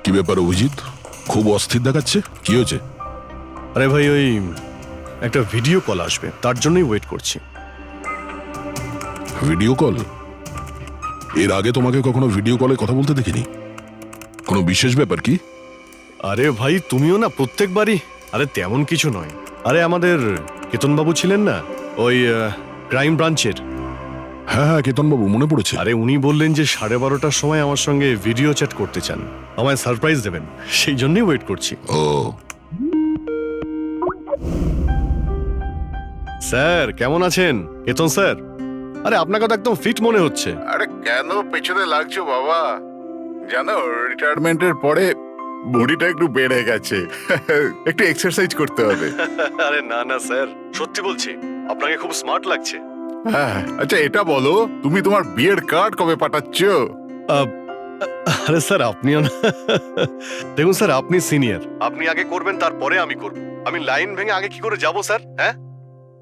কি ব্যাপার অভিজিৎ, খুব অস্থির দেখাচ্ছে, কি হয়েছে? আরে ভাই, ওই একটা ভিডিও কল আসবে, তার জন্যই ওয়েট করছি। Video call? এর আগে তোমাকে কখনো ভিডিও কলে কথা বলতে দেখিনি। কোনো বিশেষ ব্যাপার কি? আরে ভাই, তুমিও না প্রত্যেকবারই। আরে তেমন কিছু নয়। আরে আমাদের কেতনবাবু ছিলেন না, ওই ক্রাইম ব্রাঞ্চের। হ্যাঁ হ্যাঁ, কেতনবাবু, মনে পড়েছে। আরে উনি বললেন যে 12:30টার সময় আমার সঙ্গে ভিডিও চ্যাট করতে চান, আমায় সারপ্রাইজ দেবেন, সেই জন্যই ওয়েট করছি। ও, স্যার কেমন আছেন? কেতন স্যার, আরে আপনাকে তো একদম ফিট মনে হচ্ছে। আরে কেন পেছনে লাগছো বাবা? জানো, রিটায়ারমেন্টের পরে বডিটা একটু বেড়ে গেছে। একটু এক্সারসাইজ করতে হবে। আরে না না স্যার, সত্যি বলছি, আপনাকে খুব স্মার্ট লাগছে। হ্যাঁ, আচ্ছা এটা বলো, তুমি তোমার বিয়ের কার্ড কবে পাঠাচ্ছ? আরে স্যার, আপনিও না। দেখুন স্যার, আপনি সিনিয়র, আপনি আগে করবেন, তারপরে আমি করব। আমি লাইন ভেঙে আগে কি করে যাব স্যার? হ্যাঁ,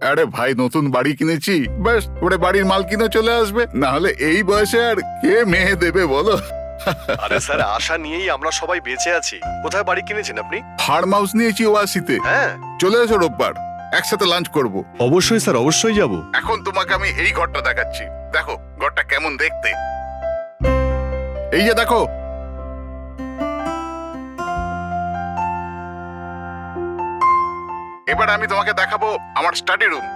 আরে ভাই, নতুন বাড়ি কিনেছি, ব্যাস ওরে বাড়ির মালকিনও চলে আসবে, না হলে এই বয়সে আর কে মেয়ে দেবে বলো? আরে স্যার, আশা নিয়েই আমরা সবাই বেঁচে আছি। কোথায় বাড়ি কিনেছেন আপনি? ফার্ম হাউস নিয়েছি ওয়াসিতে। হ্যাঁ, চলে এসো রোববার, একসাথে লাঞ্চ করব। অবশ্যই স্যার, অবশ্যই যাব। এখন তোমাকে আমি এই ঘরটা দেখাচ্ছি, দেখো ঘরটা কেমন দেখতে। এই যে দেখো, এবার আমি তোমাকে দেখাবো আমার স্টাডি রুম।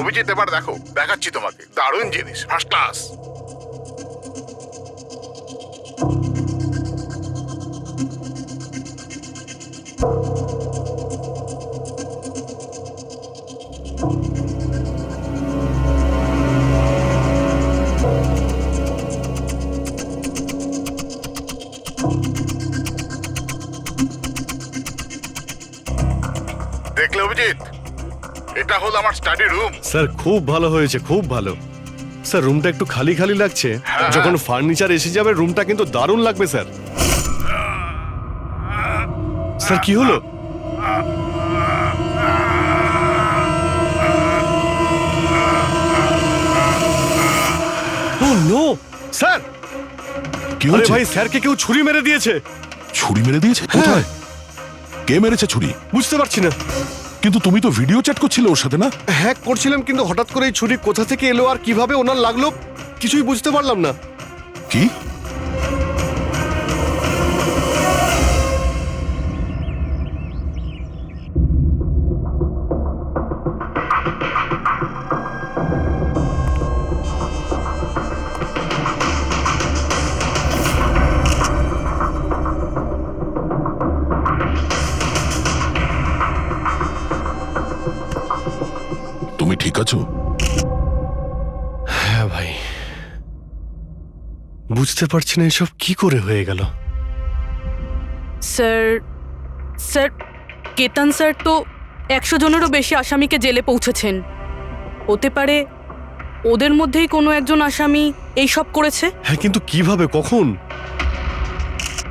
অভিজিৎ, এবার দেখো, দেখাচ্ছি তোমাকে দারুণ জিনিস, ফার্স্ট ক্লাস। দেখলে অভিজিৎ, এটা হলো আমার স্টাডি রুম। স্যার খুব ভালো হয়েছে, খুব ভালো। স্যার, রুমটা একটু খালি খালি লাগছে, যখন ফার্নিচার এসে যাবে রুমটা কিন্তু দারুণ লাগবে স্যার। স্যার কি হলো? ও নো স্যার! কি আরে হয়েছে? ভাই, স্যারকে কেউ ছুরি মেরে দিয়েছে। ছুরি মেরে দিয়েছে? কোথায়? কে মেরেছে ছুরি? বুঝতে পারছি না। কিন্তু তুমি তো ভিডিও চ্যাট করছিলে ওর সাথে, না? হ্যাঁ করছিলাম, কিন্তু হঠাৎ করে এই ছুরি কোথা থেকে এলো আর কিভাবে ওনার লাগলো কিছুই বুঝতে পারলাম না। কি? তুমি ঠিক আছো? হ্যাঁ ভাই, বুঝতে পারছি না এসব কি করে হয়ে গেল। স্যার স্যার কেতন স্যার তো 100 জনেরও বেশি আসামিকে জেলে পৌঁছেছেন। হতে পারে ওদের মধ্যেই কোনো একজন আসামি এই সব করেছে। হ্যাঁ, কিন্তু কিভাবে, কখন?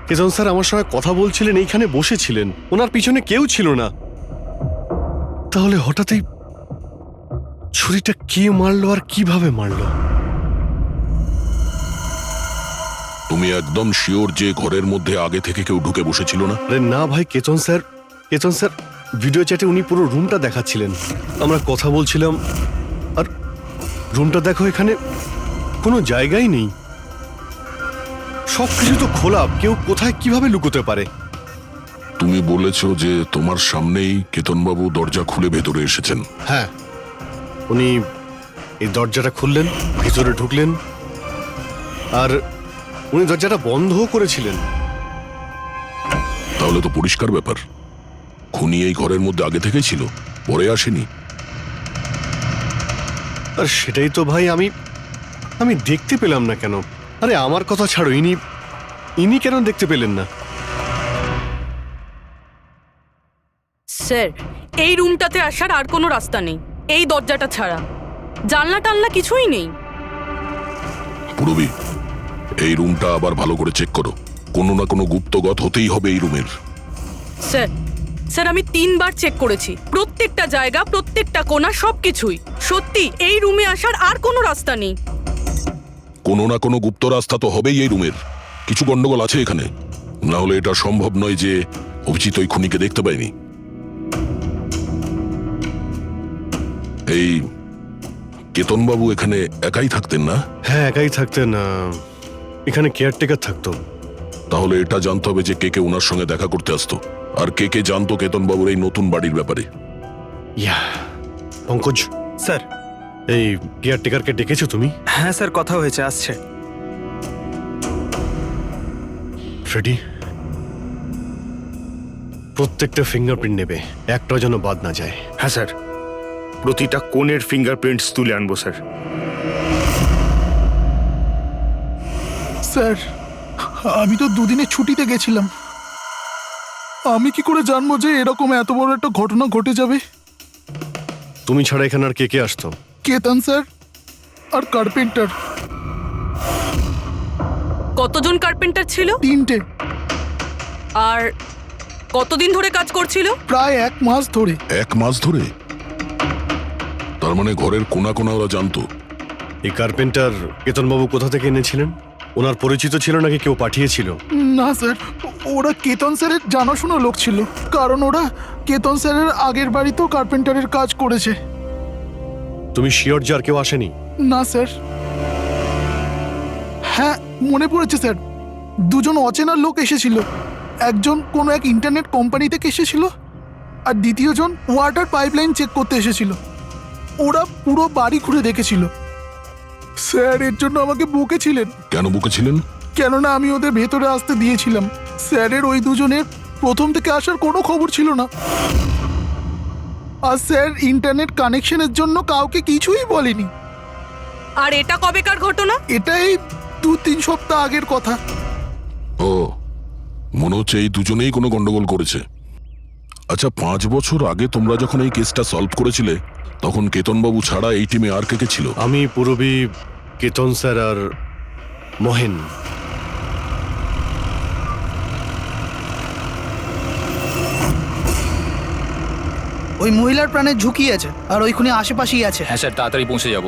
কেতন স্যার আমার সঙ্গে কথা বলছিলেন, এইখানে বসেছিলেন, ওনার পিছনে কেউ ছিল না। তাহলে হঠাৎই ছুরিটা কে মারলো আর কিভাবে মারলো? তুমি একদম শিওর যে ঘরের মধ্যে আগে থেকে কেউ ঢুকে বসেছিল না? আরে না ভাই, কেতন স্যার ভিডিও চ্যাটে উনি পুরো রুমটা দেখাচ্ছিলেন, আমরা কথা বলছিলাম, আর রুমটা দেখো, এখানে কোনো জায়গাই নেই, সবকিছু তো খোলা, কেউ কোথায় কিভাবে লুকোতে পারে? তুমি বলেছ যে তোমার সামনেই কেতনবাবু দরজা খুলে ভেতরে এসেছেন। হ্যাঁ, উনি এই দরজাটা খুললেন, ভিতরে ঢুকলেন, আর উনি দরজাটা বন্ধও করেছিলেন। তাহলে তো পরিষ্কার ব্যাপার, খুনি এই ঘরের মধ্যে আগে থেকেই ছিল, পরে আসেনি। আর সেটাই তো ভাই আমি দেখতে পেলাম না কেন? আরে আমার কথা ছাড়ো, ইনি কেন দেখতে পেলেন না? স্যার, এই রুমটাতে আসার আর কোনো রাস্তা নেই, এই দরজাটা ছাড়া। জানলা টানলা কিছুই নেই। পুরবি, এই রুমটা আবার ভালো করে চেক করো। কোনো না কোনো গুপ্তগত হতেই হবে এই রুমের। স্যার স্যার আমি 3বার চেক করেছি, প্রত্যেকটা জায়গা, প্রত্যেকটা কোণা, সবকিছুই। সত্যি এই রুমে আসার আর কোনো রাস্তা নেই। কোনো না কোনো গুপ্ত রাস্তা তো হবেই এই রুমের। কিছু গন্ডগোল আছে এখানে, না হলে এটা সম্ভব নয় যে অভিজিৎ ওই খুনিকে দেখতে পায়নি। এই কেতনবাবু এখানে একাই থাকতেন না? হ্যাঁ, একাই থাকতেন। এখানে কেয়ারটেকার থাকতো। তাহলে এটা জানতে হবে যে কে কে ওনার সঙ্গে দেখা করতে আসতো, আর কে কে জানতো কেতনবাবুর এই নতুন বাড়ির ব্যাপারে। ইয়া, পঙ্কজ স্যার। এই কেয়ারটেকারকে ডেকেছো তুমি? হ্যাঁ স্যার, কথা হয়েছে, আসছে। ফ্রেডি, প্রত্যেকটা ফিঙ্গারপ্রিন্ট নেবে, একটাও যেন বাদ না যায়। হ্যাঁ স্যার, প্রতিটা কোণের ফিঙ্গারপ্রিন্টস তুলে আনবো স্যার। স্যার, আমি তো দুদিনের ছুটিতে গেছিলাম। আমি কি করে জানবো যে এরকম এত বড় একটা ঘটনা ঘটে যাবে? তুমি ছাড়া এখানে আর কে কে আসতো? কেতন স্যার আর কার্পেন্টার, কতজন কার্পেন্টার ছিল? 3টে। আর কতদিন ধরে কাজ করছিল? প্রায় 1 মাস ধরে। 1 মাস ধরে? তার মানে ঘরের কোনা কোনা ওরা জানতো। এই কার্পেন্টার কেতনবাবু কোথা থেকে এনেছিলেন? ওনার পরিচিত ছিল নাকি কেউ পাঠিয়েছিল? না স্যার, ওরা কেতন স্যারের জানাশোনা লোক ছিল, কারণ ওরা কেতন স্যারের আগের বাড়িতেও কার্পেন্টারের কাজ করেছে। তুমি শিওর যে আর কেউ আসেনি? না স্যার। হ্যাঁ, মনে পড়েছে স্যার, 2জন অচেনা লোক এসেছিল। একজন কোনো এক ইন্টারনেট কোম্পানি থেকে এসেছিল, আর দ্বিতীয়জন ওয়াটার পাইপলাইন চেক করতে এসেছিল। ওরা পুরো বাড়ি ঘুরে দেখেছিল। স্যার এর জন্য আমাকে বকেছিলেন। কেন বকেছিলেন? কেননা আমি ওদের ভেতরে আসতে দিয়েছিলাম। স্যারের ওই 2জনের প্রথম থেকে আসার কোনো খবর ছিল না, আর স্যার ইন্টারনেট কানেকশনের জন্য কাউকে কিছুই বলেনি। আর এটা কবেকার ঘটনা? এটাই 2-3 সপ্তাহ আগের কথা। ও, মনে হচ্ছে এই দুজনেই কোনো গন্ডগোল করেছে। আচ্ছা, 5 বছর আগে তোমরা যখন এই কেসটা সলভ করেছিলে, তখন কেতনবাবু ছাড়া এই টিমে আর কে কে ছিল? আমি, পুরবী, কেতন স্যার আর মহেন। ওই মহিলার প্রাণের ঝুঁকি আছে, আর ওইখানে আশেপাশেই আছে। হ্যাঁ স্যার, তাড়াতাড়ি পৌঁছে যাব।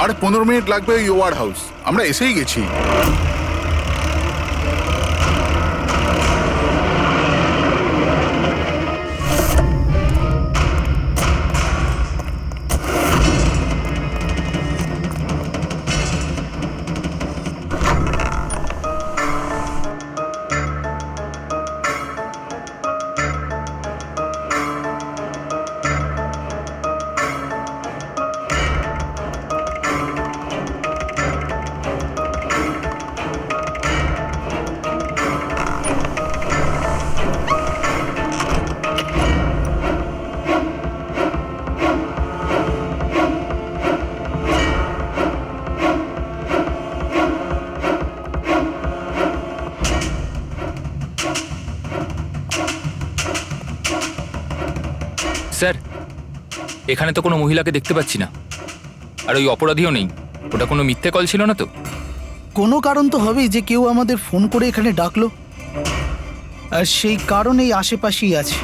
আরে 15 মিনিট লাগবে ওই ওয়ার্ড হাউস, আমরা এসেই গেছি। স্যার, এখানে তো কোনো মহিলাকে দেখতে পাচ্ছি না, আর ওই অপরাধীও নেই। ওটা কোনো মিথ্যে কল ছিল না তো? কোনো কারণ তো হবেই যে কেউ আমাদের ফোন করে এখানে ডাকলো, আর সেই কারণ এই আশেপাশেই আছে।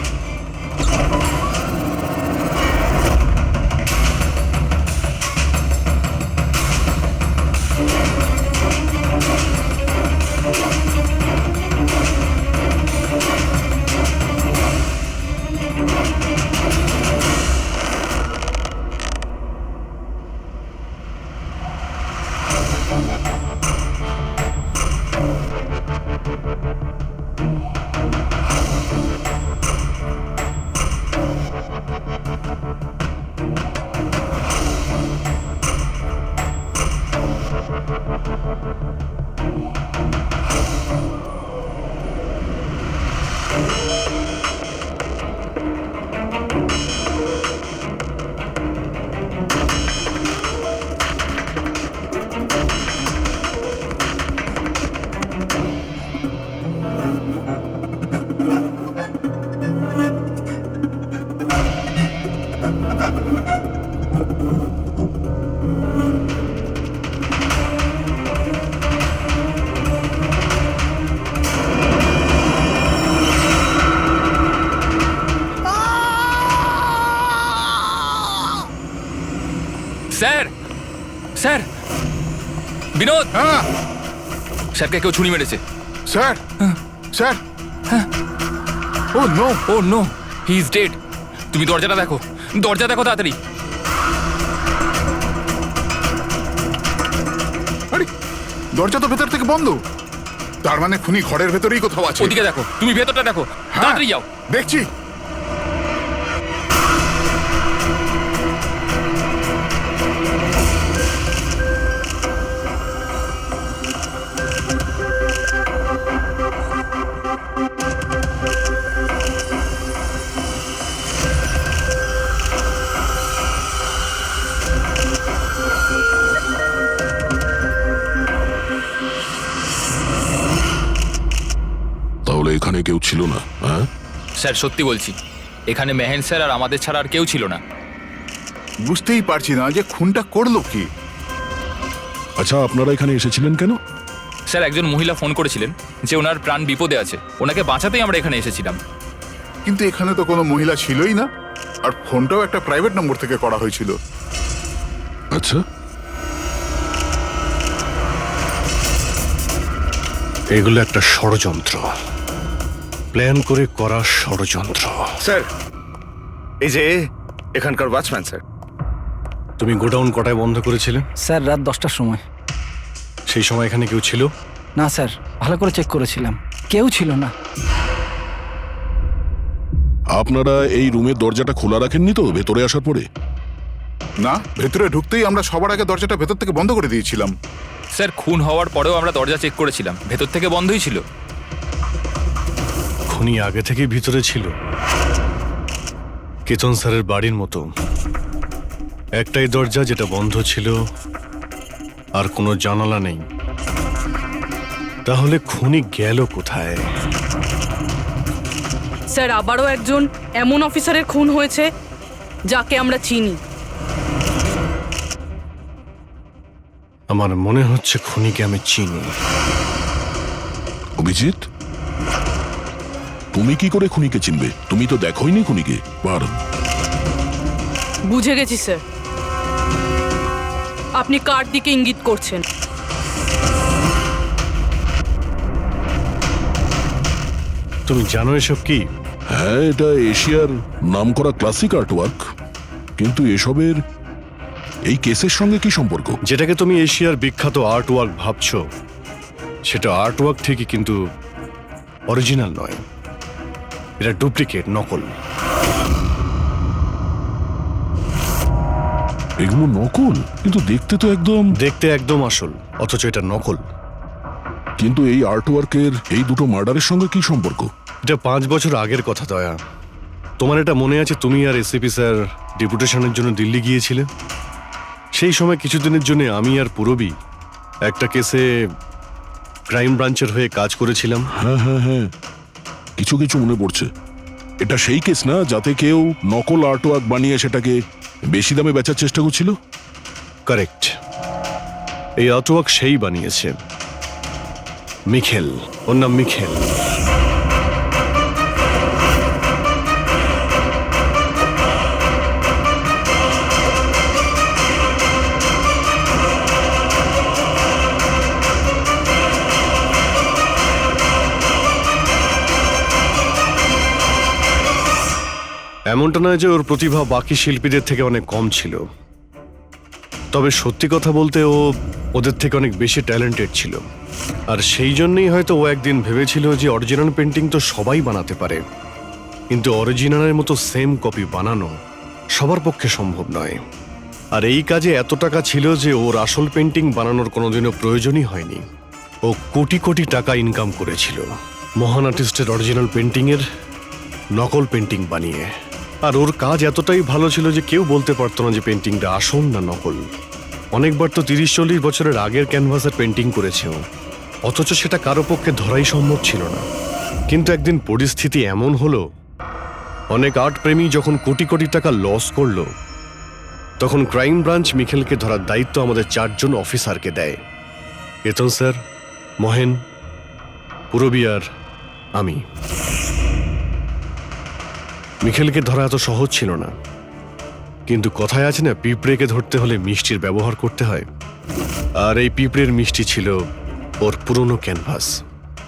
স্যার স্যার বিনোদ হ্যাঁ স্যারকে কেউ ছুরি মেরেছে। Sir sir oh no oh no, he is dead. তুমি দরজাটা দেখো, দরজা দেখো তাড়াতাড়ি। আরে দরজা তো ভেতর থেকে বন্ধ, তার মানে খুনি ঘরের ভেতরেই কোথাও আছে। ওদিকে দেখো, তুমি ভেতরটা দেখো, হ্যাঁ, তাড়াতাড়ি যাও। দেখছি। তাহলে এখানে কেউ ছিল না? হ্যাঁ, স্যার সত্যি বলছি, এখানে মেহেন স্যার আর আমাদের ছাড়া আর কেউ ছিল না। বুঝতেই পারছি না যে খুনটা করলো কি। আচ্ছা আপনারা এখানে এসেছিলেন কেন? স্যার একজন মহিলা ফোন করেছিলেন যে ওনার প্রাণ বিপদে আছে, ওনাকে বাঁচাতেই আমরা এখানে এসেছিলাম। কিন্তু এখানে তো কোনো মহিলা ছিলই না, আর ফোনটাও একটা প্রাইভেট নম্বর থেকে করা হয়েছিল। আচ্ছা, এগুলো একটা ষড়যন্ত্র, প্ল্যান করে করা ষড়যন্ত্র। স্যার এই যে এখানকার ওয়াচম্যান স্যার। তুমি গোডাউন কটায় বন্ধ করেছিলে? স্যার রাত 10টার সময়। সেই সময় এখানে কেউ ছিল? না স্যার, ভালো করে চেক করেছিলাম, কেউ ছিল না। আপনারা এই রুমের দরজাটা খোলা রাখেননি তো ভেতরে আসার পরে? না, ভেতরে ঢুকতেই আমরা সবার আগে দরজাটা ভেতর থেকে বন্ধ করে দিয়েছিলাম। স্যার খুন হওয়ার পরেও আমরা দরজা চেক করেছিলাম, ভেতর থেকে বন্ধই ছিল। খুনি আগে থেকেই ভিতরে ছিল, কেতন স্যারের বাড়ির মতো। একটাই দরজা যেটা বন্ধ ছিল, আর কোনো জানালা নেই। তাহলে খুনি গেল কোথায়? স্যার আবারও একজন এমন অফিসারের খুন হয়েছে যাকে আমরা চিনি। আমার মনে হচ্ছে খুনিকে আমি চিনি। অভিজিৎ, তুমি কি করে খুনিকে চিনবে? তুমি তো দেখোইনি খুনিকে বার। বুঝে গেছি স্যার, আপনি কার দিকে ইঙ্গিত করছেন। তুমি জানো এসব কি? হ্যাঁ, এটা এশিয়ার নামকরা ক্লাসিক আর্টওয়ার্ক, কিন্তু এসবের এই কেসের সঙ্গে কি সম্পর্ক? যেটাকে তুমি এশিয়ার বিখ্যাত আর্টওয়ার্ক ভাবছো, সেটা আর্টওয়ার্ক ঠিকই, কিন্তু অরিজিনাল নয়। এটা ডুপ্লিকেট, নকল। এগুলো নকল, কিন্তু দেখতে তো একদম। দেখতে একদম আসল, অথচ এটা নকল। কিন্তু এই আর্টওয়ার্কের এই দুটো মার্ডারের সঙ্গে কি সম্পর্ক? এটা 5 বছর আগের কথা দয়া। তোমার এটা মনে আছে, তুমি আর এসিপি স্যার ডেপুটেশনের জন্য দিল্লি গিয়েছিলে? সেই সময় কিছুদিনের জন্য আমি আর পুরবী একটা কেসে ক্রাইম ব্রাঞ্চের হয়ে কাজ করেছিলাম। হ্যাঁ হ্যাঁ হ্যাঁ, কিছু কিছু মনে পড়ছে। এটা সেই কেস না যাতে কেউ নকল আর্টওয়ার্ক বানিয়ে সেটাকে বেশি দামে বেচার চেষ্টা করছিল? কারেক্ট। এই আর্টওয়ার্ক সেই বানিয়েছে, মিখেল। ওর নাম মিখেল। এমনটা নয় যে ওর প্রতিভা বাকি শিল্পীদের থেকে অনেক কম ছিল, তবে সত্যি কথা বলতে ও ওদের থেকে অনেক বেশি ট্যালেন্টেড ছিল। আর সেই জন্যই হয়তো ও একদিন ভেবেছিল যে অরিজিনাল পেন্টিং তো সবাই বানাতে পারে, কিন্তু অরিজিনালের মতো সেম কপি বানানো সবার পক্ষে সম্ভব নয়। আর এই কাজে এত টাকা ছিল যে ওর আসল পেন্টিং বানানোর কোনোদিনও প্রয়োজনই হয়নি। ও কোটি কোটি টাকা ইনকাম করেছিল মহান আর্টিস্টের অরিজিনাল পেন্টিংয়ের নকল পেন্টিং বানিয়ে। আর ওর কাজ এতটাই ভালো ছিল যে কেউ বলতে পারতো না যে পেন্টিংটা আসল না নকল। অনেকবার তো 30-40 বছরের আগের ক্যানভাসের পেন্টিং করেছে ও, অথচ সেটা কারো পক্ষে ধরাই সম্ভব ছিল না। কিন্তু একদিন পরিস্থিতি এমন হলো, অনেক আর্ট প্রেমী যখন কোটি কোটি টাকা লস করলো, তখন ক্রাইম ব্রাঞ্চ মিখেলকে ধরার দায়িত্ব আমাদের 4 জন অফিসারকে দেয়। কেতন স্যার, মহেন, পুরবী আর আমি। মিখেলকে ধরা এত সহজ ছিল না, কিন্তু কথায় আছে না, পিঁপড়েকে ধরতে হলে মিষ্টির ব্যবহার করতে হয়। আর এই পিঁপড়ের মিষ্টি ছিল ওর পুরনো ক্যানভাস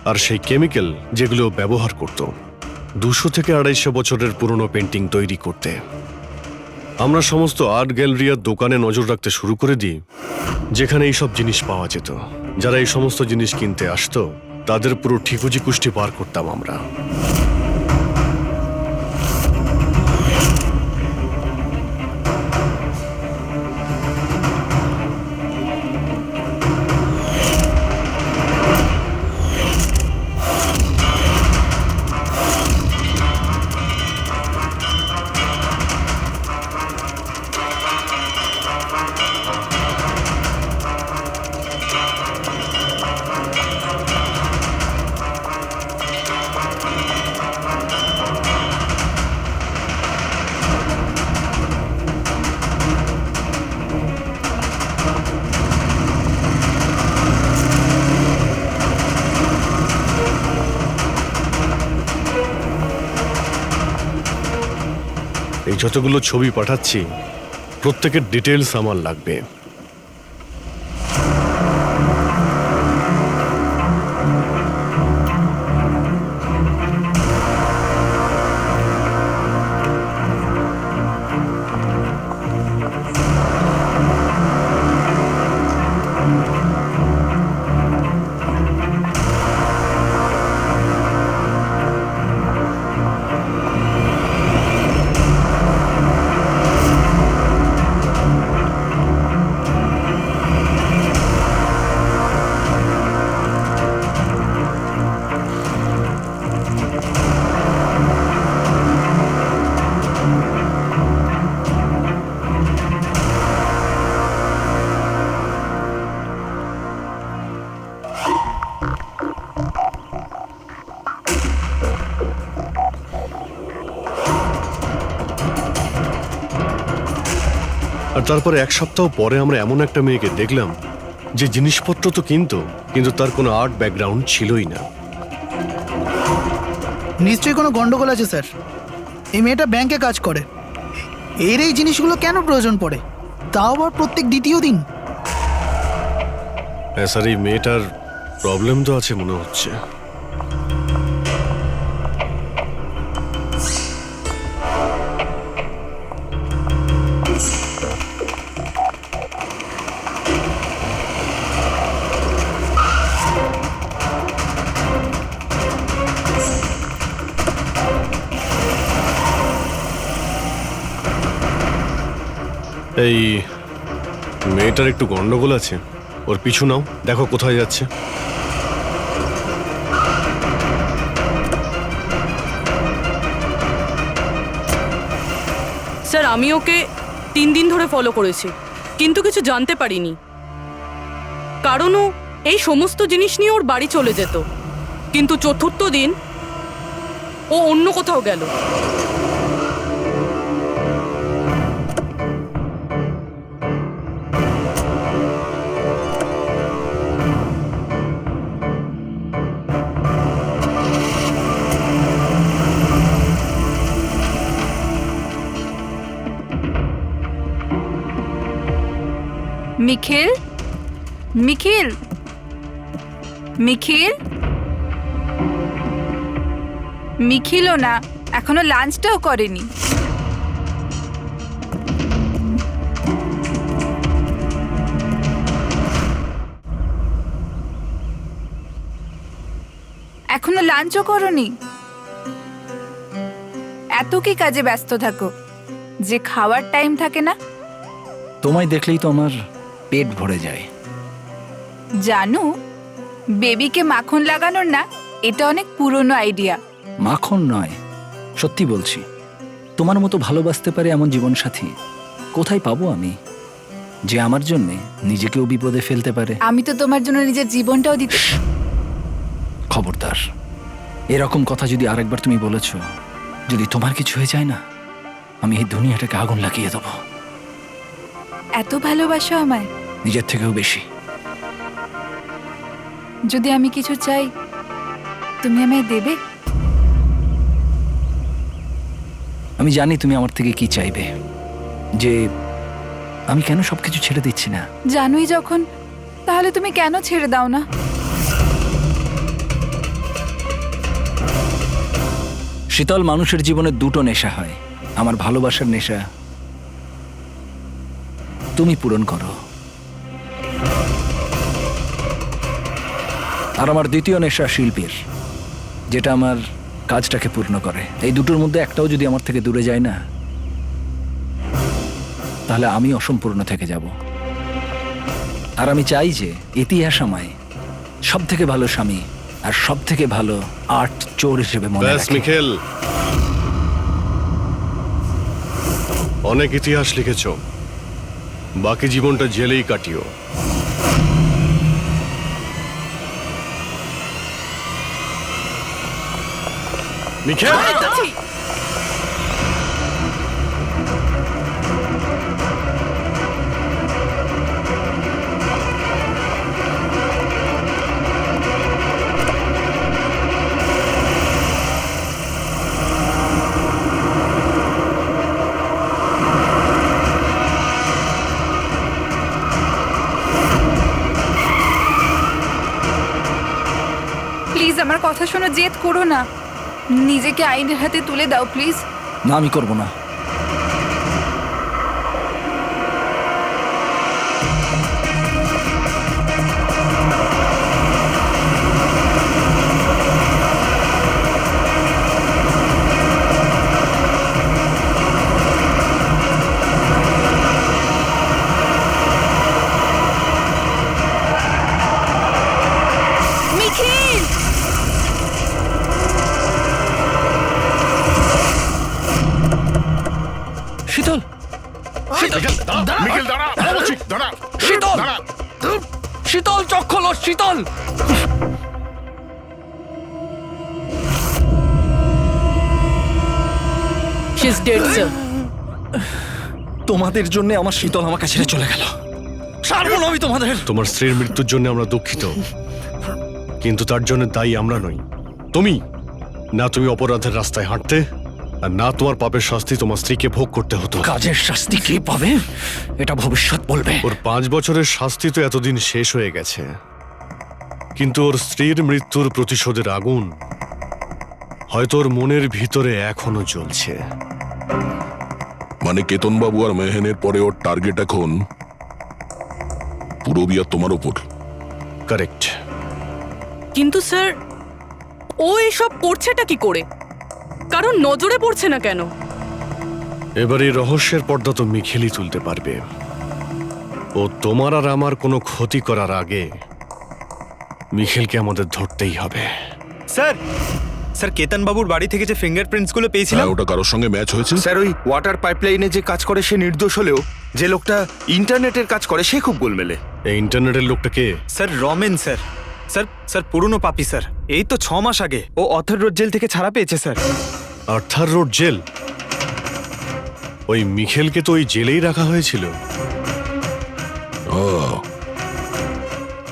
আর সেই কেমিক্যাল যেগুলো ও ব্যবহার করত 200 থেকে 250 বছরের পুরনো পেন্টিং তৈরি করতে। আমরা সমস্ত আর্ট গ্যালারি আর দোকানে নজর রাখতে শুরু করে দিই যেখানে এইসব জিনিস পাওয়া যেত। যারা এই সমস্ত জিনিস কিনতে আসতো তাদের পুরো ঠিকুজি কুষ্টি পার করতাম আমরা। এই যতগুলো ছবি পাঠাচ্ছি প্রত্যেকের ডিটেলস আমার লাগবে। আর তারপরে 1 সপ্তাহ পরে আমরা এমন একটা মেয়েকে দেখলাম যে জিনিসপত্র তো কিন্তু তার কোনো আর্ট ব্যাকগ্রাউন্ড ছিলই না। নিশ্চয়ই কোনো গন্ডগোল আছে স্যার। এই মেয়েটা ব্যাংকে কাজ করে, এর এই জিনিসগুলো কেন প্রয়োজন পড়ে, তাও আবার প্রত্যেক দ্বিতীয় দিন? হ্যাঁ স্যার, এই মেয়েটার প্রবলেম তো আছে মনে হচ্ছে। এই মেয়েটার একটু গন্ডগোল আছে, ওর পিছু নাও, দেখো কোথায় যাচ্ছে। স্যার আমি ওকে 3 দিন ধরে ফলো করেছি, কিন্তু কিছু জানতে পারিনি। কারণ ও এই সমস্ত জিনিস নিয়ে ওর বাড়ি চলে যেত, কিন্তু 4র্থ দিন ও অন্য কোথাও গেল। নিখিল, নিখিল, নিখিল, নিখিলও না, এখনো লাঞ্চটাও করেনি। এখনো লাঞ্চও করনি? এত কি কাজে ব্যস্ত থাকো যে খাওয়ার টাইম থাকে না? তোমায় দেখলেই তো আমার পেট ভরে যায়। জানো, বেবিকে মাখন লাগানোর না, এটা অনেক পুরনো আইডিয়া। মাখন নয়, সত্যি বলছি, তোমার মতো ভালোবাসতে পারে এমন জীবনসাথী কোথায় পাবো আমি, যে আমার জন্য নিজেকেও বিপদে ফেলতে পারে। আমি তো তোমার জন্য নিজের জীবনটাও দিতে। খবরদার, এরকম কথা যদি আরেকবার তুমি বলেছ, যদি তোমার কিছু হয়ে যায় না, আমি এই দুনিয়াটাকে আগুন লাগিয়ে দেবো। এত ভালোবাসো আমায়? নিজের থেকেও বেশি। যদি আমি কিছু চাই, তুমি আমায় দেবে? আমি জানি তুমি আমার থেকে কি চাইবে, যে আমি কেন সবকিছু ছেড়ে দিচ্ছি না। জানোই যখন, তাহলে তুমি কেন ছেড়ে দাও না? শীতল, মানুষের জীবনে দুটো নেশা হয়, আমার ভালোবাসার নেশা তুমি পূরণ করো, আর আমার দ্বিতীয় নেশা শিল্পীর, যেটা আমার কাজটাকে পূর্ণ করে। এই দুটোর মধ্যে একটাও যদি আমার থেকে দূরে যায় না, তাহলে আমি অসম্পূর্ণ থেকে যাব। আর আমি চাই যে ইতিহাস আমায় সব থেকে ভালো স্বামী আর সব থেকে ভালো আর্ট চোর হিসেবে মনে ব্যাস রাখে। মিখেল, অনেক ইতিহাস লিখেছ, বাকি জীবনটা জেলেই কাটিও। মিখেল, প্লিজ আমার কথা শোনো, জেদ করো না, নিজেকে আইনের হাতে তুলে দাও প্লিজ। না, আমি করব না। নিখিল! শীতল, মিখেল দাঁড়া, বলছি, দাঁড়া, শীতল! দাঁড়া। শীতল, চোখ খোলো, শীতল! She is dead sir. তোমাদের জন্য আমার শীতল আমাকে ছেড়ে চলে গেল। ছাড়বো না আমি তোমাদের। তোমার স্ত্রীর মৃত্যুর জন্য আমরা দুঃখিত, কিন্তু তার জন্য দায়ী আমরা নই, তুমি। না তুমি অপরাধের রাস্তায় হাঁটতে, আর না তোমার পাপের শাস্তি তোমার স্ত্রীকে ভোগ করতে হতো। কাজের শাস্তি কে পাবে এটা ভবিষ্যৎ বলবে। ওর 5 বছরের শাস্তি তো এতদিন শেষ হয়ে গেছে, কিন্তু ওর স্ত্রীর মৃত্যুর প্রতিশোধের আগুন হয়তো ওর মনের ভিতরে এখনো জ্বলছে। মানে কেতনবাবু আর মেহেনের পরে ওর টার্গেট এখন পুরবী আর তোমার ওপর। কারেক্ট। কিন্তু স্যার, ও এসব করছেটা কি করে? কারণ নজরে পড়ছে না কেন? এবার এই রহস্যের পর্দা তো মিখেলই তুলতে পারবে। ও তোমার আর আমার কোনো ক্ষতি করার আগে মিখেলকে আমাদের ধরতেই হবে। স্যার, স্যার কেতন বাবুর বাড়ি থেকে যে ফিঙ্গারপ্রিন্টসগুলো পেয়েছিলাম, ওটা কারোর সঙ্গে ম্যাচ হয়েছে? স্যার ওই ওয়াটার পাইপলাইনে যে কাজ করে সে নির্দোষ হলেও যে লোকটা ইন্টারনেটের কাজ করে সে খুব গোলমেলে। এই ইন্টারনেটের লোকটা কে? Sir Ramen sir. Sir sir পুরনো পাপি স্যার, এই তো 6 মাস আগে ও অথর রোড জেল থেকে ছাড়া পেয়েছে স্যার। Arthur road jail? ওই মিখেলকে তো ওই জেলেই রাখা হয়েছিল।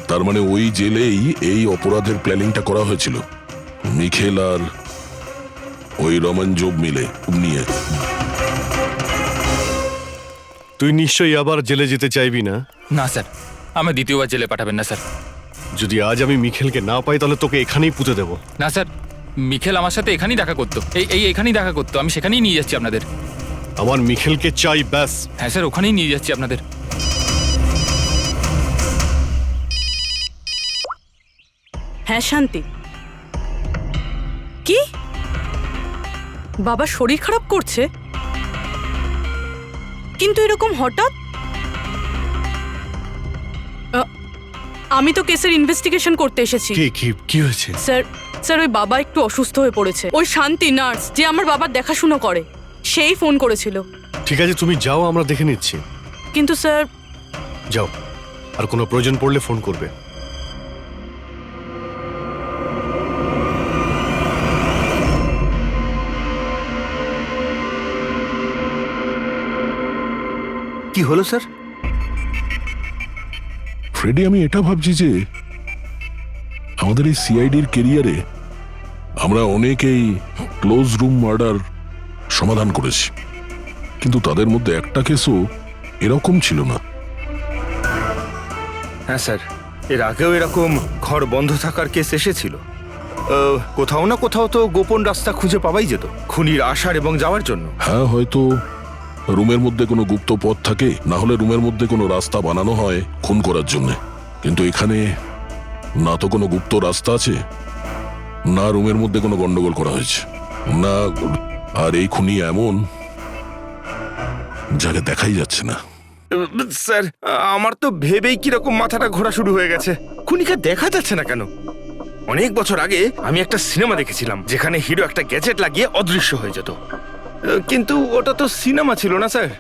তার মানে ওই জেলেই এই অপরাধের প্ল্যানিংটা করা হয়েছিল, মিখেল আর ওই রমন জব মিলে নিয়ে। তুই নিশ্চয়ই আবার জেলে যেতে চাইবি না? না স্যার, আমি দ্বিতীয়বার জেলে পাঠাবেন না স্যার। যদি আজ আমি মিখেলকে না পাই তাহলে তোকে এখানেই পুঁতে দেবো। না স্যার, মিখেল আমার সাথে এখানেই দেখা করতো, এখানেই দেখা করতো, আমি সেখানেই নিয়ে যাচ্ছি আপনাদের। আমার মিখেলকে চাই, ব্যাস। হ্যাঁ স্যার, ওখানেই নিয়ে যাচ্ছি আপনাদের। হ্যাঁ শান্তি। কি? বাবা শরীর খারাপ করছে? কিন্তু এরকম হঠাৎ? আমি তো কেসের ইনভেস্টিগেশন করতে এসেছি। কি হয়েছে? স্যার ওই বাবা একটু অসুস্থ হয়ে পড়েছে। ওই শান্তি নার্স যে আমার বাবার দেখাশুনো করে, সেই ফোন করেছিল। ঠিক আছে, তুমি যাও, আমরা দেখে নিচ্ছি। কিন্তু স্যার। যাও, আর কোনো প্রয়োজন পড়লে ফোন করবে। কি হলো স্যার? ফ্রেডি, আমি এটা ভাবছি যে আমাদের এই সিআইডির কেরিয়ারে আমরা অনেকেই ক্লোজ রুম মার্ডার সমাধান করেছি, কিন্তু তাদের মধ্যে একটা কেসও এরকম ছিল না। হ্যাঁ স্যার, এর আগেও এরকম ঘর বন্ধ থাকার কেস এসেছিল। কোথাও না কোথাও তো গোপন রাস্তা খুঁজে পাওয়াই যেত খুনির আসার এবং যাওয়ার জন্য। হ্যাঁ, হয়তো রুমের মধ্যে কোনো গুপ্ত পথ থাকে, না হলে রুমের মধ্যে কোনো রাস্তা বানানো হয় খুন করার জন্য। কিন্তু এখানে না তো কোনো গুপ্ত রাস্তা আছে, না রুমের মধ্যে কোনো গন্ডগোল করা হয়েছে, না। আর এই খুনি এমন যাকে দেখাই যাচ্ছে না। স্যার, আমার তো ভেবেই কিরকম মাথাটা ঘোরা শুরু হয়ে গেছে। খুনিকে দেখা যাচ্ছে না কেন? অনেক বছর আগে আমি একটা সিনেমা দেখেছিলাম যেখানে হিরো একটা গ্যাজেট লাগিয়ে অদৃশ্য হয়ে যেত, কিন্তু ওটা তো সিনেমা ছিল না স্যার।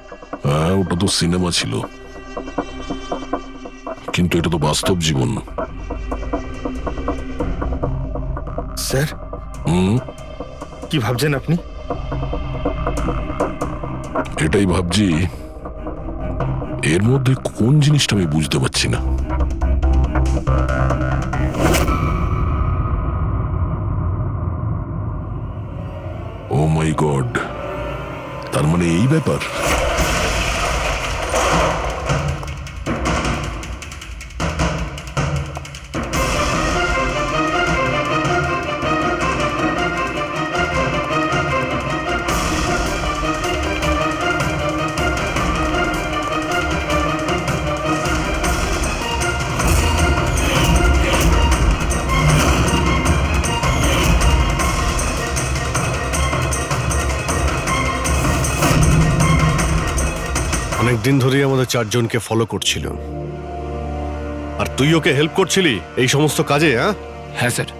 হ্যাঁ, ওটা তো সিনেমা ছিল, কিন্তু এটা তো বাস্তব জীবন। স্যার, কি ভাবছেন আপনি? এটাই ভাবছি, এর মধ্যে কোন জিনিসটা আমি বুঝতে পারছি না। ও মাই গড, তার মানে এই ব্যাপার। অনেকদিন ধরেই আমাদের চারজনকে ফলো করছিল, আর তুই ওকে হেল্প করছিলি এই সমস্ত কাজে। হ্যাঁ হ্যাঁ স্যার।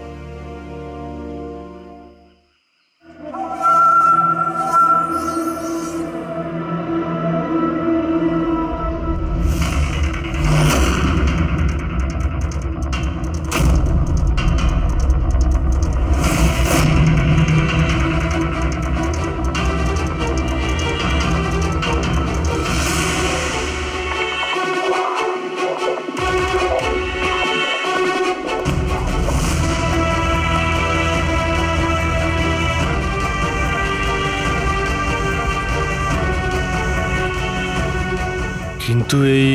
কিন্তু এই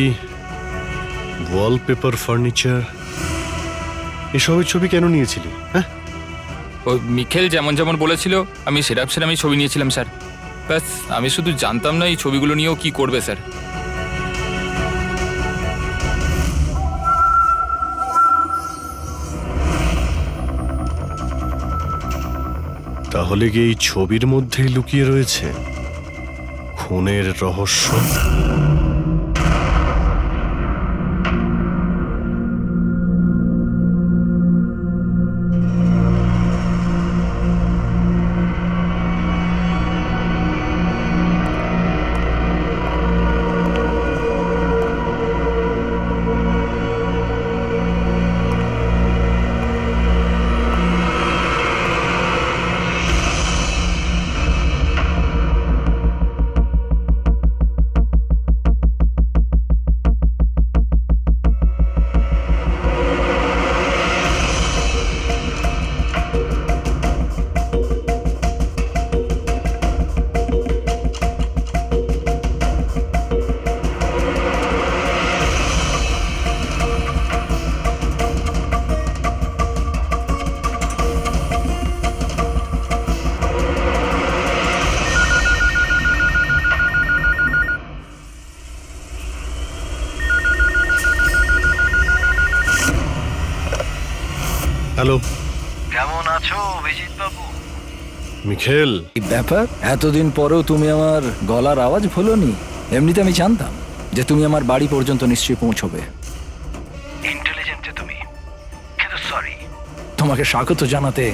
ওয়ালপেপার, ফার্নিচার, এসবের ছবি কেন নিয়েছিলি? হ্যাঁ, ওই মিখেল যেমন যেমন বলেছিল আমি সেরকমই ছবি নিয়েছিলাম স্যার। ব্যাস, আমি শুধু জানতাম না এই ছবিগুলো নিয়েও কি করবে স্যার। তাহলে কি এই ছবির মধ্যেই লুকিয়ে রয়েছে খুনের রহস্য? হ্যালো, কেমন আছো অভিজিৎ বাবু? মিখেল। এই ব্যাপার, এতদিন পরেও তুমি আমার গলার আওয়াজ ভুলোনি। এমনিতে আমি জানতাম যে তুমি আমার বাড়ি পর্যন্ত নিশ্চয়ই পৌঁছবে। ইন্টেলিজেন্ট তুমি, কিন্তু সরি, তোমাকে স্বাগত জানাতে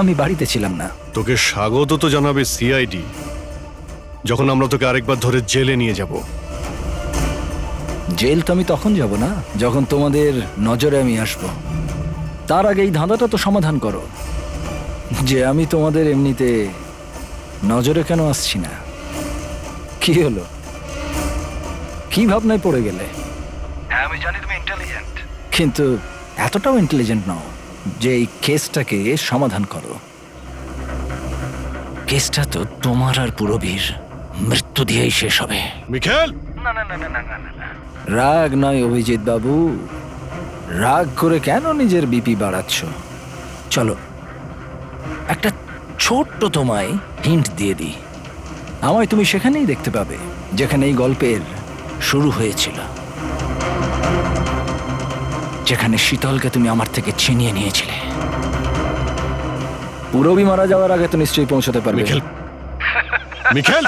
আমি বাড়িতে ছিলাম না। তোকে স্বাগত তো জানাবে সিআইডি, যখন আমরা তোকে আরেকবার ধরে জেলে নিয়ে যাব। জেল তো আমি তখন যাব না যখন তোমাদের নজরে আমি আসব। তার আগে এই ধাঁধাটা তো সমাধান করো যে আমি তোমাদের এমনিতে নজরে কেন আসছি না। কি হলো, কি ভাবনায় পড়ে গেলে? আমি জানি তুমি ইন্টেলিজেন্ট, কিন্তু এতটাও ইন্টেলিজেন্ট নও যে এই কেসটাকে সমাধান করো। কেসটা তো তোমার আর পুরবীর মৃত্যু। রক্ত দিয়েই শেষ হবে। মিখেল, রাগ নয় অভিজিৎ বাবু, রাগ করে কেন নিজের বিপি বাড়াচ্ছ? চলো একটা ছোট্ট তোমায় হিন্ট দিয়ে দিই। আমায় তুমি সেখানেই দেখতে পাবে যেখানে এই গল্পের শুরু হয়েছিল, যেখানে শীতলকে তুমি আমার থেকে ছিনিয়ে নিয়েছিলে। পুরবি মারা যাওয়ার আগে তো নিশ্চয়ই পৌঁছতে পারবে। মিখেল, মিখেল,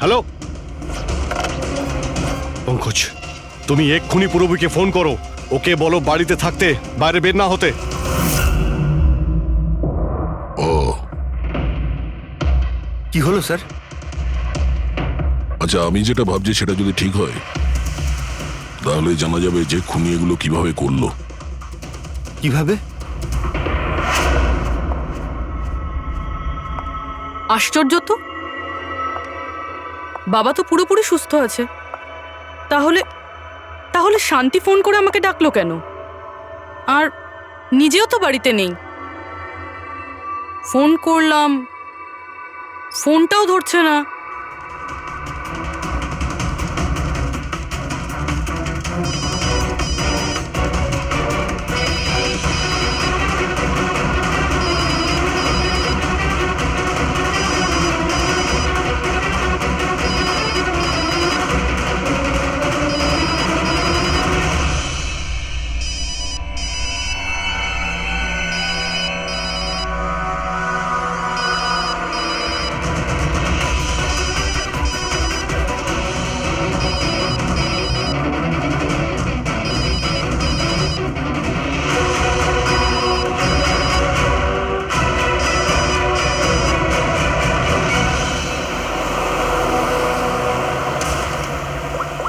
হ্যালো পঙ্কজ, তুমি এক্ষুনি পুরবীকে ফোন করো, ওকে বলো বাড়িতে থাকতে, বাইরে বের না হতে। ও কি হলো স্যার? আচ্ছা, আমি যেটা ভাবছি সেটা যদি ঠিক হয় তাহলে জানা যাবে যে খুনি এগুলো কিভাবে করলো। কিভাবে? আশ্চর্য তো, বাবা তো পুরোপুরি সুস্থ আছে, তাহলে তাহলে শান্তি ফোন করে আমাকে ডাকলো কেন? আর নিজেও তো বাড়িতে নেই। ফোন করলাম, ফোনটাও ধরছে না।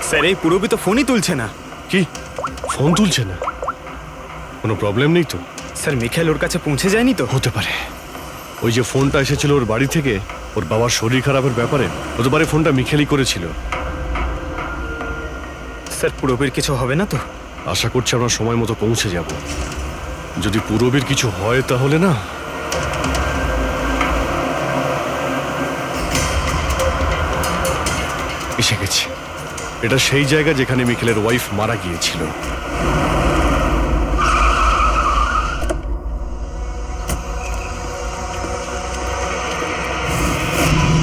স্যার এই পুরবি তো ফোনই তুলছে না। কি ফোন তুলছে না? কোনো প্রবলেম নেই তো? স্যার মিখেল ওর কাছে পৌঁছে যায়নি তো? হতে পারে ওই যে ফোনটা এসেছিল ওর বাড়ি থেকে ওর বাবার শরীর খারাপের ব্যাপারে, হতে পারে ফোনটা মিখেলই করেছিল। স্যার পুরবির কিছু হবে না তো? আশা করছি আমরা সময় মতো পৌঁছে যাব। যদি পুরবীর কিছু হয় তাহলে না, এসে গেছি। এটা সেই জায়গা যেখানে মিখেলের ওয়াইফ মারা গিয়েছিল।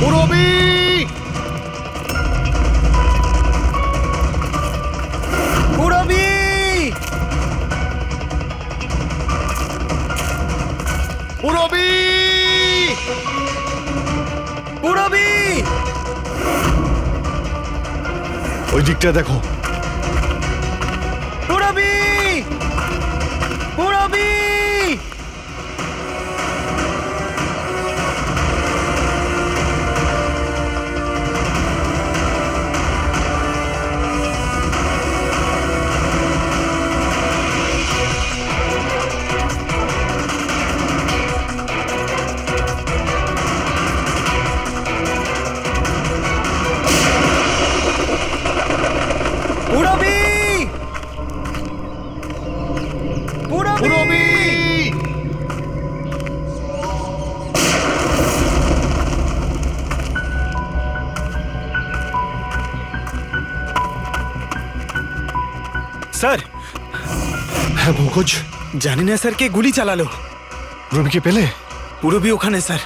পুরবী! পুরবি! পুরবী! পুরবি! ওই দিকটা দেখো। পুরবি! পুরবি! পুরবি! পুরবি! স্যার হ্যাঁ পঙ্কজ, জানি না স্যার কে গুলি চালালো। পুরবীকে পেলে? পুরবি ওখানে sir.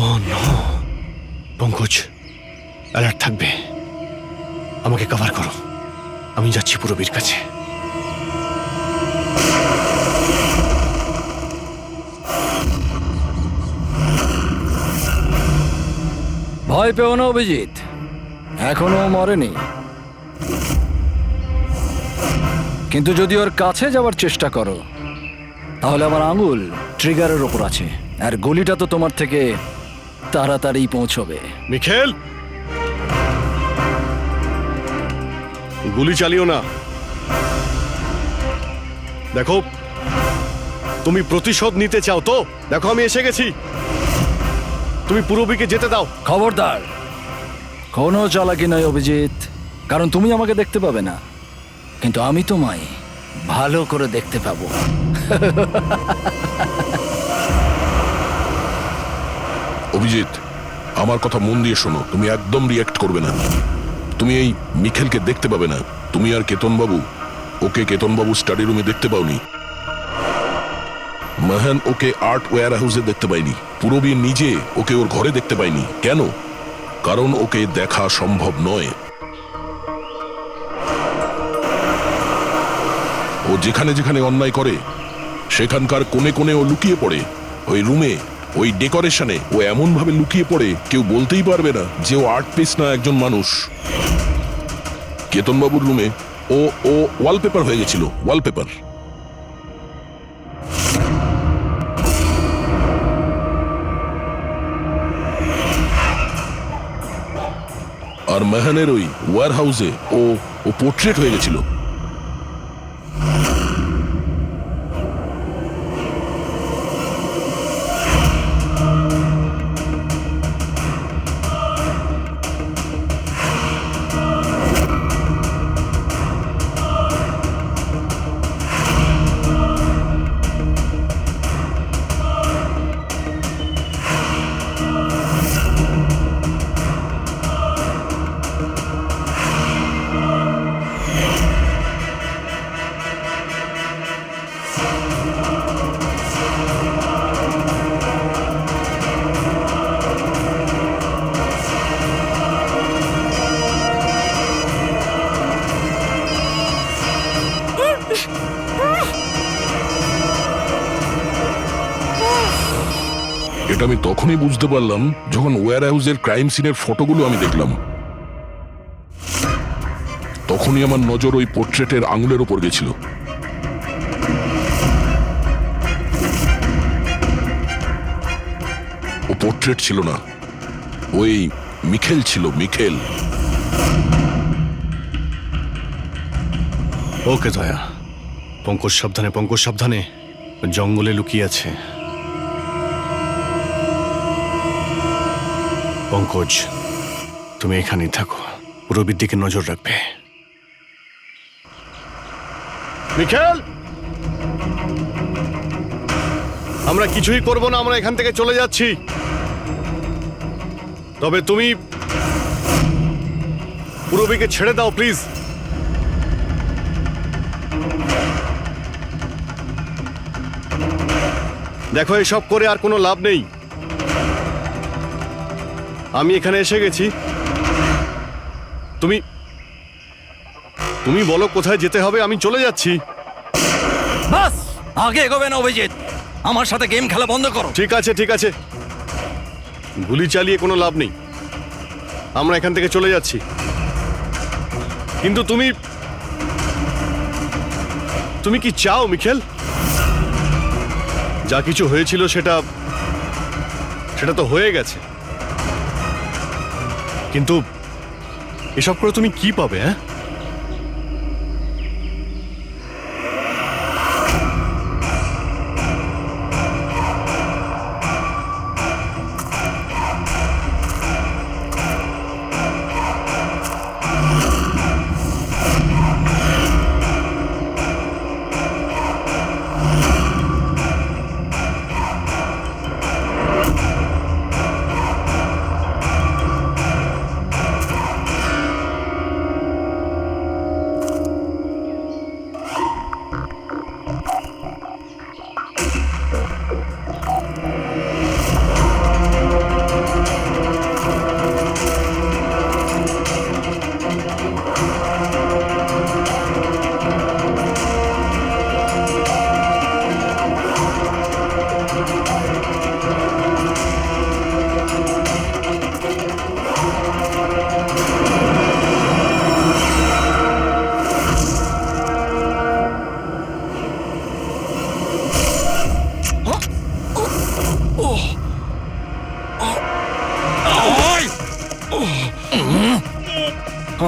Oh no! Pankaj, alert থাকবে। আমাকে কভার করো, আমি যাচ্ছি পুরবীর কাছে। ভয় পেও না অভিজিৎ, এখনো মরেনি। কিন্তু যদি ওর কাছে যাওয়ার চেষ্টা করো তাহলে আমার আঙুল ট্রিগারের ওপর আছে, আর গুলিটা তো তোমার থেকে তাড়াতাড়ি পৌঁছবে। মিখেল, গুলি চালিও না। দেখো, তুমি প্রতিশোধ নিতে চাও তো? দেখো আমি এসে গেছি, তুমি পুরবীকে যেতে দাও। খবরদার, কোনো চালাকি নয় অভিজিৎ, কারণ তুমি আমাকে দেখতে পাবে না, কিন্তু আমি তোমায় ভালো করে দেখতে পাবো। অভিজিৎ, আমার কথা মন দিয়ে শোনো, তুমি একদম রিয়াক্ট করবে না। তুমি এই মিখেলকে দেখতে পাবে না। তুমি আর কেতনবাবু, ওকে কেতনবাবু স্টাডি রুমে দেখতে পাওনি। মাহান ওকে আর্ট ওয়্যার হাউসে দেখতে পাইনি। পূরবী নিজে ওকে ওর ঘরে দেখতে পাইনি। কেন? কারণ ওকে দেখা সম্ভব নয়। ও যেখানে যেখানে অন্যায় করে সেখানকার কোণে কোণে ও লুকিয়ে পড়ে। ওই রুমে, ওই ডেকোরেশনে ও এমন ভাবে লুকিয়ে পড়ে কেউ বলতেই পারবে না যে ও আর্ট পিস না, একজন মানুষ। কেতনবাবুর রুমে ও ও ওয়ালপেপার হয়ে গেছিল, ওয়ালপেপার। আর মেহানের ওই ওয়্যার হাউসে ও ও পোর্ট্রেট হয়ে গেছিল। এটা আমি তখনই বুঝতে পারলাম যখন ওয়্যার হাউসের ক্রাইম সিনের ফটোগুলো আমি দেখলাম। তখনই আমার নজর ওই পোর্ট্রেটের আঙুলের ওপর গেছিল। ও পোর্ট্রেট ছিল না, ওই মিখেল ছিল, মিখেল। ওকে দয়া, পঙ্কজ সাবধানে, পঙ্কজ সাবধানে, জঙ্গলে লুকিয়ে আছে। পঙ্কজ, তুমি এখানেই থাকো, পূরবীর দিকে নজর রাখবে। মিখেল, আমরা কিছুই করব না, আমরা এখান থেকে চলে যাচ্ছি। তবে তুমি পূরবীকে ছেড়ে দাও প্লিজ। দেখো, এসব করে আর কোনো লাভ নেই। আমি এখানে এসে গেছি, তুমি তুমি বলো কোথায় যেতে হবে, আমি চলে যাচ্ছি। বাস, আগে এগোবে না অভিজিৎ, আমার সাথে গেম খেলা বন্ধ করো। ঠিক আছে, ঠিক আছে, গুলি চালিয়ে কোনো লাভ নেই, আমরা এখান থেকে চলে যাচ্ছি। কিন্তু তুমি তুমি কি চাও মিখেল? যা কিছু হয়েছিল সেটা সেটা তো হয়ে গেছে, কিন্তু এসব করে তুমি কি পাবে? হ্যাঁ,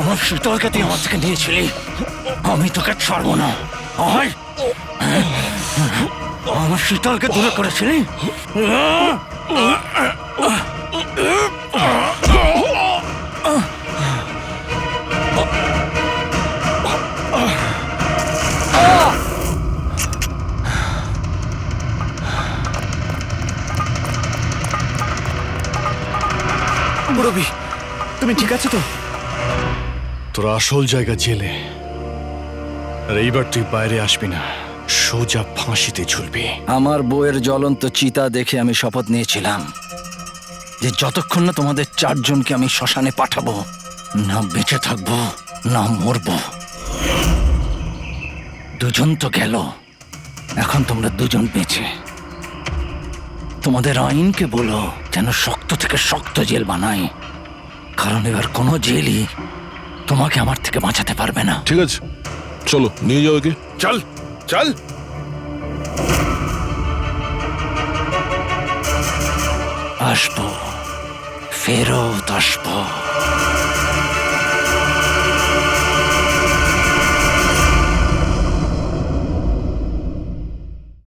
আমার শীতলকে তুই আমার থেকে নিয়েছিলি, আমি তোকে ছাড়বো না। আমার শীতলকে দূরে করেছিলি। রবি তুমি ঠিক আছো তো? তোর আসল জায়গা জেলে, আর এইবার তুই বাইরে আসবি না, সোজা ফাঁসিতে ঝুলবি। আমার বউয়ের জ্বলন্ত চিতা দেখে আমি শপথ নিয়েছিলাম যে যতক্ষণ না তোমাদের চারজনকে আমি শ্মশানে পাঠাবো, না বেঁচে থাকবো না মরবো। দুজন তো গেল, এখন তোমরা দুজন বেঁচে। তোমাদের আইনকে বলো যেন শক্ত থেকে শক্ত জেল বানায়, কারণ এবার কোনো জেলই তোমাকে আমার থেকে বাঁচাতে পারবে না। ঠিক আছে, চলো নিয়ে যাও একে। চল চল। আসবো, ফেরত আসবো।